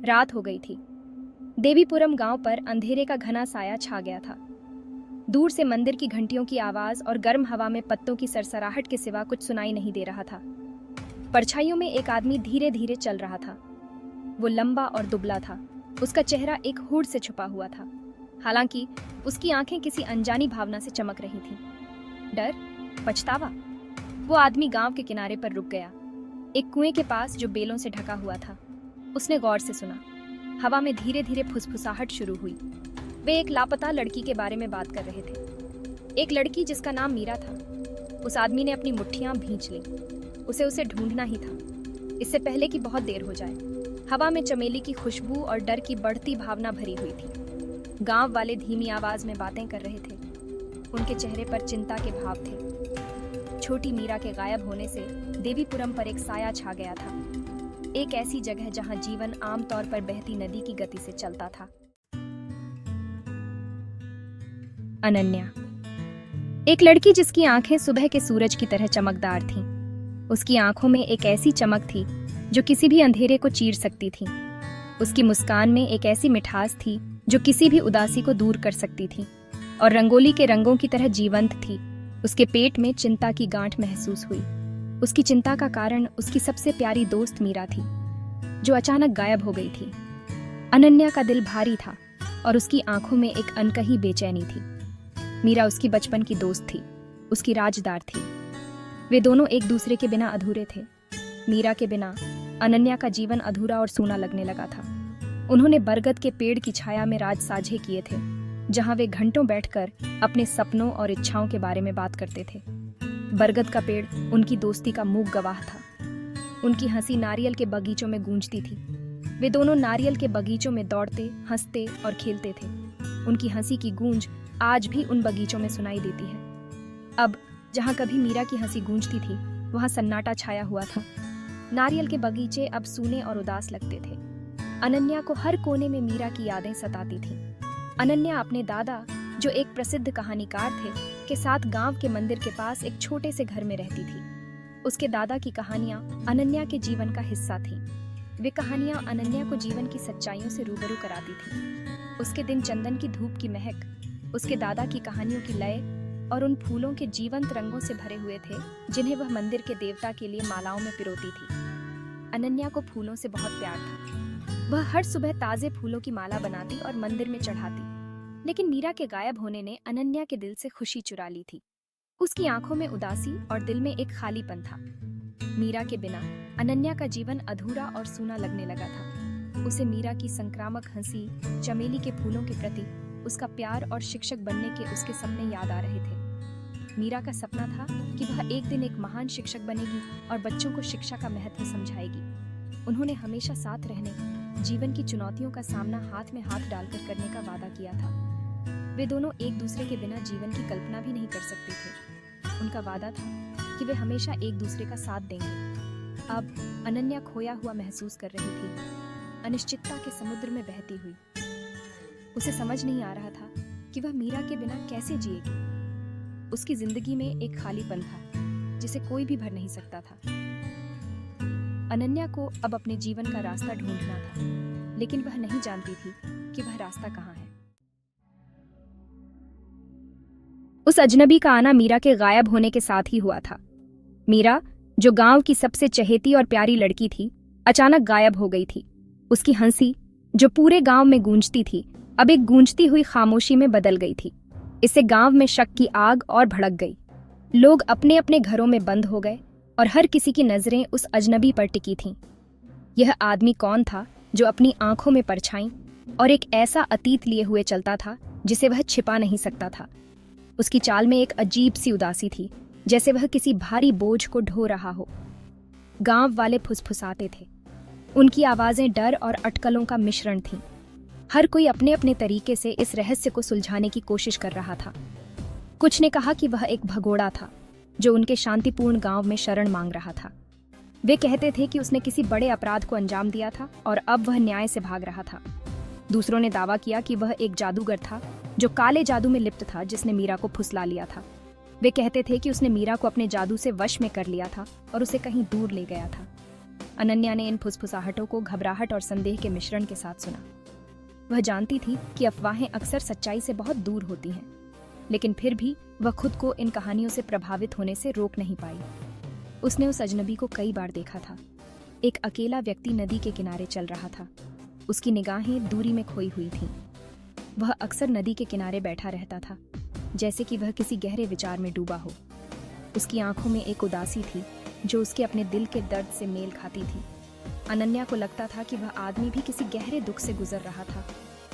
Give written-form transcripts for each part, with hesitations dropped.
रात हो गई थी। देवीपुरम गांव पर अंधेरे का घना साया छा गया था। दूर से मंदिर की घंटियों की आवाज और गर्म हवा में पत्तों की सरसराहट के सिवा कुछ सुनाई नहीं दे रहा था। परछाइयों में एक आदमी धीरे धीरे चल रहा था। वो लंबा और दुबला था। उसका चेहरा एक हुड से छुपा हुआ था। हालांकि उसकी आंखें किसी अनजानी भावना से चमक रही थीं। डर, पछतावा। वो आदमी गांव के किनारे पर रुक गया, एक कुएं के पास जो बेलों से ढका हुआ था। उसने गौर से सुना। हवा में धीरे धीरे फुसफुसाहट शुरू हुई। वे एक लापता लड़की के बारे में बात कर रहे थे, एक लड़की जिसका नाम मीरा था। उस आदमी ने अपनी मुट्ठियां भींच ली। उसे ढूंढना ही था, इससे पहले कि बहुत देर हो जाए। हवा में चमेली की खुशबू और डर की बढ़ती भावना भरी हुई थी। गांव वाले धीमी आवाज में बातें कर रहे थे। उनके चेहरे पर चिंता के भाव थे। छोटी मीरा के गायब होने से देवीपुरम पर एक साया छा गया था, एक ऐसी जगह जहां जीवन आमतौर पर बहती नदी की गति से चलता था। अनन्या, एक लड़की जिसकी आंखें सुबह के सूरज की तरह चमकदार थीं। उसकी आंखों में एक ऐसी चमक थी जो किसी भी अंधेरे को चीर सकती थी। उसकी मुस्कान में एक ऐसी मिठास थी जो किसी भी उदासी को दूर कर सकती थी और रंगोली के रंगों की तरह जीवंत थी। उसके पेट में चिंता की गांठ महसूस हुई। उसकी चिंता का कारण उसकी सबसे प्यारी दोस्त मीरा थी, जो अचानक गायब हो गई थी। अनन्या का दिल भारी था और उसकी आंखों में एक अनकही बेचैनी थी। मीरा उसकी बचपन की दोस्त थी, उसकी राजदार थी। वे दोनों एक दूसरे के बिना अधूरे थे। मीरा के बिना अनन्या का जीवन अधूरा और सूना लगने लगा था। उन्होंने बरगद के पेड़ की छाया में राज साझे किए थे, जहां वे घंटों बैठकर अपने सपनों और इच्छाओं के बारे में बात करते थे। बरगद का पेड़ उनकी दोस्ती का मूक गवाह था। उनकी हंसी नारियल के बगीचों में गूंजती थी। वे दोनों नारियल के बगीचों में दौड़ते, हंसते और खेलते थे। उनकी हंसी की गूंज आज भी उन बगीचों में सुनाई देती है। अब जहां कभी मीरा की हंसी गूंजती थी, वहां सन्नाटा छाया हुआ था। नारियल के बगीचे अब सूने और उदास लगते थे। अनन्या को हर कोने में मीरा की यादें सताती थीं। अनन्या अपने दादा, जो एक प्रसिद्ध कहानीकार थे, के साथ गांव के मंदिर के पास एक छोटे से घर में रहती थी। उसके दादा की कहानियां अनन्या के जीवन का हिस्सा थीं। वे कहानियां अनन्या को जीवन की सच्चाइयों से रूबरू कराती थीं। उसके दिन चंदन की धूप की महक, उसके दादा की कहानियों की लय और उन फूलों के जीवंत रंगों से भरे हुए थे जिन्हें वह मंदिर के देवता के लिए मालाओं में पिरोती थी। अनन्या को फूलों से बहुत प्यार था। वह हर सुबह ताजे फूलों की माला बनाती और मंदिर में चढ़ाती। लेकिन मीरा के गायब होने ने अनन्या के दिल से खुशी चुरा ली थी। उसकी आंखों में उदासी और दिल में एक खालीपन था। मीरा के बिना अनन्या का जीवन अधूरा और सूना लगने लगा था। उसे मीरा की संक्रामक हंसी, चमेली के फूलों के प्रति उसका प्यार और शिक्षक बनने के उसके सपने याद आ रहे थे। मीरा का सपना था कि वह एक दिन एक महान शिक्षक बनेगी और बच्चों को शिक्षा का महत्व समझाएगी। उन्होंने हमेशा साथ रहने, जीवन की चुनौतियों का सामना हाथ में हाथ डालकर करने का वादा किया था। वे दोनों एक दूसरे के बिना जीवन की कल्पना भी नहीं कर सकते थे। उनका वादा था कि वे हमेशा एक दूसरे का साथ देंगे। अब अनन्या खोया हुआ महसूस कर रही थी, अनिश्चितता के समुद्र में बहती हुई। उसे समझ नहीं आ रहा था कि वह मीरा के बिना कैसे जिएगी। उसकी जिंदगी में एक खालीपन था जिसे कोई भी भर नहीं सकता था। अनन्या को अब अपने जीवन का रास्ता ढूंढना था, लेकिन वह नहीं जानती थी कि वह रास्ता कहाँ है। उस अजनबी का आना मीरा के गायब होने के साथ ही हुआ था। मीरा, जो गांव की सबसे चहेती और प्यारी लड़की थी, अचानक गायब हो गई थी। उसकी हंसी, जो पूरे गांव में गूंजती थी, अब एक गूंजती हुई खामोशी में बदल गई थी। इससे गांव में शक की आग और भड़क गई। लोग अपने अपने घरों में बंद हो गए और हर किसी की नजरें उस अजनबी पर टिकी थीं। यह आदमी कौन था जो अपनी आंखों में परछाई और एक ऐसा अतीत लिए हुए चलता था जिसे वह छिपा नहीं सकता था। उसकी चाल में एक अजीब सी उदासी थी, जैसे वह किसी भारी बोझ को ढो रहा हो। गांव वाले फुसफुसाते थे। उनकी आवाजें डर और अटकलों का मिश्रण थीं। हर कोई अपने अपने तरीके से इस रहस्य को सुलझाने की कोशिश कर रहा था। कुछ ने कहा कि वह एक भगोड़ा था जो उनके शांतिपूर्ण गांव में शरण मांग रहा था। वे कहते थे कि उसने किसी बड़े अपराध को अंजाम दिया था और अब वह न्याय से भाग रहा था। दूसरों ने दावा किया कि वह एक जादूगर था जो काले जादू में लिप्त था, जिसने मीरा को फुसला लिया था। वे कहते थे कि उसने मीरा को अपने जादू से वश में कर लिया था और उसे कहीं दूर ले गया था। अनन्या ने इन फुसफुसाहटों को घबराहट और संदेह के मिश्रण के साथ सुना। वह जानती थी कि अफवाहें अक्सर सच्चाई से बहुत दूर होती हैं, लेकिन फिर भी वह खुद को इन कहानियों से प्रभावित होने से रोक नहीं पाई। उसने उस अजनबी को कई बार देखा था। एक अकेला व्यक्ति नदी के किनारे चल रहा था। उसकी निगाहें दूरी में खोई हुई थीं। वह अक्सर नदी के किनारे बैठा रहता था, जैसे कि वह किसी गहरे विचार में डूबा हो। उसकी आंखों में एक उदासी थी जो उसके अपने दिल के दर्द से मेल खाती थी। अनन्या को लगता था कि वह आदमी भी किसी गहरे दुख से गुजर रहा था,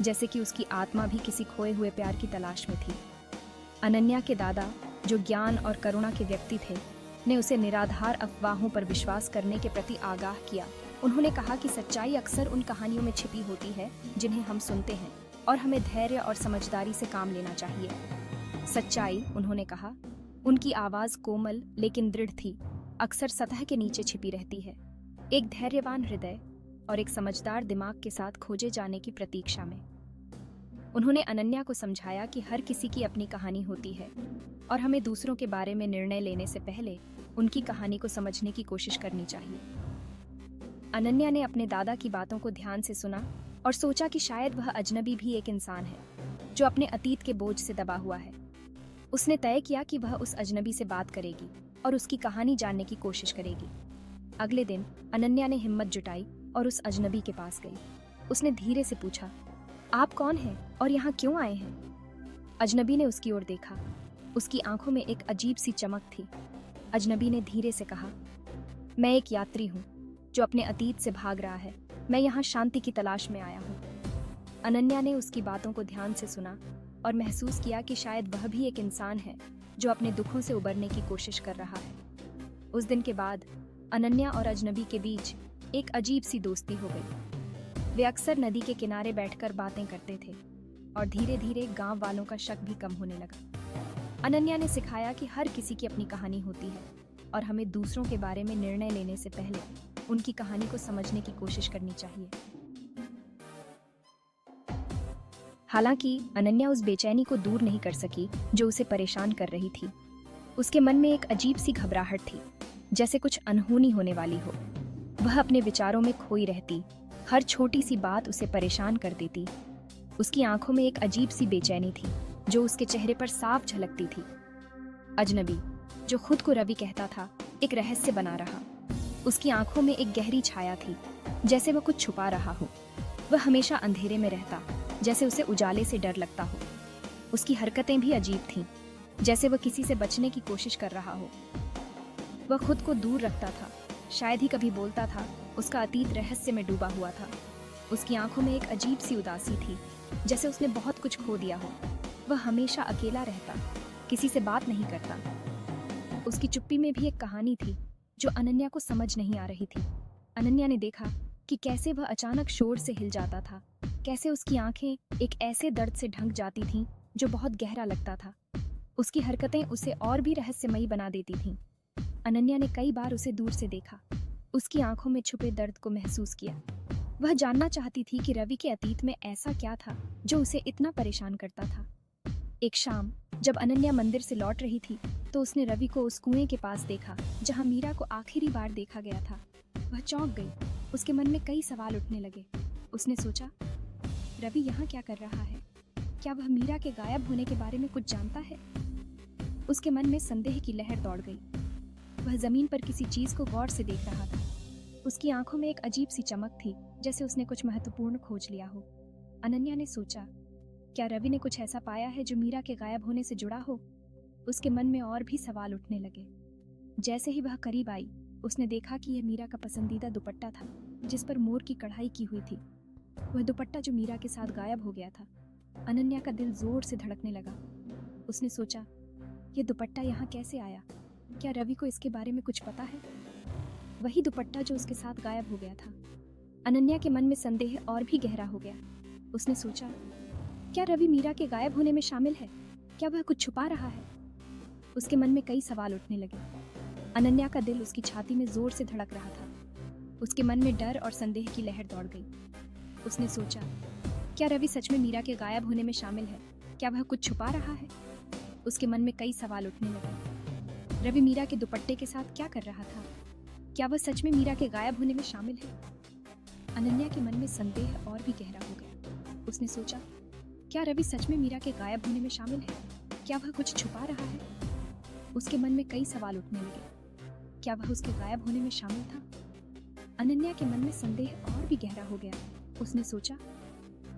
जैसे कि उसकी आत्मा भी किसी खोए हुए प्यार की तलाश में थी। अनन्या के दादा, जो ज्ञान और करुणा के व्यक्ति थे, ने उसे निराधार अफवाहों पर विश्वास करने के प्रति आगाह किया। उन्होंने कहा कि सच्चाई अक्सर उन कहानियों में छिपी होती है जिन्हें हम सुनते हैं, और हमें धैर्य और समझदारी से काम लेना चाहिए। सच्चाई, उन्होंने कहा, उनकी आवाज कोमल लेकिन दृढ़ थी, अक्सर सतह के नीचे छिपी रहती है, एक धैर्यवान हृदय और एक समझदार दिमाग के साथ खोजे जाने की प्रतीक्षा में। उन्होंने अनन्या को समझाया कि हर किसी की अपनी कहानी होती है और हमें दूसरों के बारे में निर्णय लेने से पहले उनकी कहानी को समझने की कोशिश करनी चाहिए। अनन्या ने अपने दादा की बातों को ध्यान से सुना और सोचा कि शायद वह अजनबी भी एक इंसान है जो अपने अतीत के बोझ से दबा हुआ है। उसने तय किया कि वह उस अजनबी से बात करेगी और उसकी कहानी जानने की कोशिश करेगी। अगले दिन अनन्या ने हिम्मत जुटाई और उस अजनबी के पास गई। उसने धीरे से पूछा, आप कौन हैं और यहाँ क्यों आए हैं? अजनबी ने उसकी ओर देखा। उसकी आंखों में एक अजीब सी चमक थी। अजनबी ने धीरे से कहा, मैं एक यात्री हूँ जो अपने अतीत से भाग रहा है। मैं यहाँ शांति की तलाश में आया हूँ। अनन्या ने उसकी बातों को ध्यान से सुना और महसूस किया कि शायद वह भी एक इंसान है जो अपने दुखों से उबरने की कोशिश कर रहा है। उस दिन के बाद अनन्या और अजनबी के बीच एक अजीब सी दोस्ती हो गई। वे अक्सर नदी के किनारे बैठकर बातें करते थे और धीरे धीरे गांव वालों का शक भी कम होने लगा। अनन्या ने सिखाया कि हर किसी की अपनी कहानी होती है और हमें दूसरों के बारे में निर्णय लेने से पहले उनकी कहानी को समझने की कोशिश करनी चाहिए। हालांकि अनन्या उस बेचैनी को दूर नहीं कर सकी जो उसे परेशान कर रही थी। उसके मन में एक अजीब सी घबराहट थी, जैसे कुछ अनहोनी होने वाली हो। वह अपने विचारों में खोई रहती, हर छोटी सी बात उसे परेशान कर देती। उसकी आंखों में एक अजीब सी बेचैनी थी जो उसके चेहरे पर साफ झलकती थी। अजनबी, जो खुद को रवि कहता था, एक रहस्य बना रहा। उसकी आंखों में एक गहरी छाया थी, जैसे वह कुछ छुपा रहा हो। वह हमेशा अंधेरे में रहता, जैसे उसे उजाले से डर लगता हो। उसकी हरकतें भी अजीब थीं, जैसे वह किसी से बचने की कोशिश कर रहा हो। वह खुद को दूर रखता था, शायद ही कभी बोलता था। उसका अतीत रहस्य में डूबा हुआ था। उसकी आंखों में एक अजीब सी उदासी थी, जैसे उसने बहुत कुछ खो दिया हो। वह हमेशा अकेला रहता, किसी से बात नहीं करता। उसकी चुप्पी में भी एक कहानी थी जो अनन्या को समझ नहीं आ रही थी। अनन्या ने देखा कि कैसे वह अचानक शोर से हिल जाता था, कैसे उसकी आंखें एक ऐसे दर्द से ढंक जाती थीं जो बहुत गहरा लगता था। उसकी हरकतें उसे और भी रहस्यमयी बना देती थीं। अनन्या ने कई बार उसे दूर से देखा, उसकी आंखों में छुपे दर्द को महसूस किया। वह जानना चाहती थी कि रवि के अतीत में ऐसा क्या था जो उसे इतना परेशान करता था। एक शाम जब अनन्या मंदिर से लौट रही थी तो उसने रवि को उस कुएं के पास देखा जहां मीरा को आखिरी बार देखा गया था। वह चौंक गई। उसके मन में कई सवाल उठने लगे। उसने सोचा, रवि यहाँ क्या कर रहा है? क्या वह मीरा के गायब होने के बारे में कुछ जानता है? उसके मन में संदेह की लहर दौड़ गई। वह जमीन पर किसी चीज को गौर से देख रहा था। उसकी आंखों में एक अजीब सी चमक थी, जैसे उसने कुछ महत्वपूर्ण खोज लिया हो। अनन्या ने सोचा, क्या रवि ने कुछ ऐसा पाया है जो मीरा के गायब होने से जुड़ा हो? उसके मन में और भी सवाल उठने लगे। जैसे ही वह करीब आई, उसने देखा कि यह मीरा का पसंदीदा दुपट्टा था, जिस पर मोर की कढ़ाई की हुई थी। वह दुपट्टा जो मीरा के साथ गायब हो गया था। अनन्या का दिल जोर से धड़कने लगा। उसने सोचा, यह दुपट्टा यहाँ कैसे आया? क्या रवि को इसके बारे में कुछ पता है? वही दुपट्टा जो उसके साथ गायब हो गया था। अनन्या के मन में संदेह और भी गहरा हो गया। उसने सोचा, क्या रवि मीरा के गायब होने में शामिल है? क्या वह कुछ छुपा रहा है? उसके मन में कई सवाल उठने लगे। अनन्या का दिल उसकी छाती में जोर से धड़क रहा था। उसके मन में डर और संदेह की लहर दौड़ गई। उसने सोचा, क्या रवि सच में मीरा के गायब होने में शामिल है? क्या वह कुछ छुपा रहा है? उसके मन में कई सवाल उठने लगे। रवि मीरा के दुपट्टे के साथ क्या कर रहा था? क्या वह सच में मीरा के गायब होने में शामिल है? अनन्या के मन में संदेह और भी गहरा हो गया। उसने सोचा, क्या रवि सच में मीरा के गायब होने में शामिल है? क्या वह कुछ छुपा रहा है? उसके मन में कई सवाल उठने लगे। क्या वह उसके गायब होने में शामिल था? अनन्या के मन में संदेह और भी गहरा हो गया। उसने सोचा,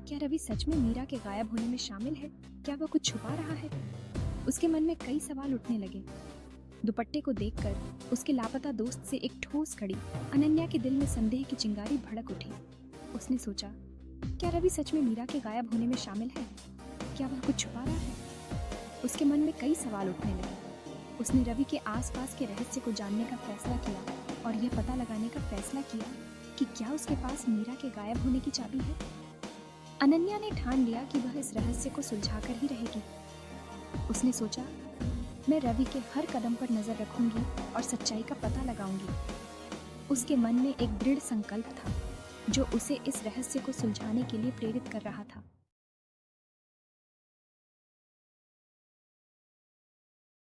क्या रवि सच में मीरा के गायब होने में शामिल है? क्या वह कुछ छुपा रहा है? उसके मन में कई सवाल उठने लगे। दुपट्टे को देखकर उसके लापता दोस्त से एक ठोस कड़ी अनन्या के दिल में संदेह की चिंगारी भड़क उठी। उसने सोचा, क्या रवि सच में मीरा के गायब होने में शामिल है? क्या वह कुछ छुपा रहा है? उसके मन में कई सवाल उठने लगे। उसने रवि के आसपास के रहस्य को जानने का फैसला किया और यह पता लगाने का फैसला किया कि क्या उसके पास मीरा के गायब होने की चाबी है। अनन्या ने ठान लिया कि वह इस रहस्य को सुलझाकर ही रहेगी। उसने सोचा, मैं रवि के हर कदम पर नजर रखूंगी और सच्चाई का पता लगाऊंगी। उसके मन में एक दृढ़ संकल्प था जो उसे इस रहस्य को सुलझाने के लिए प्रेरित कर रहा था।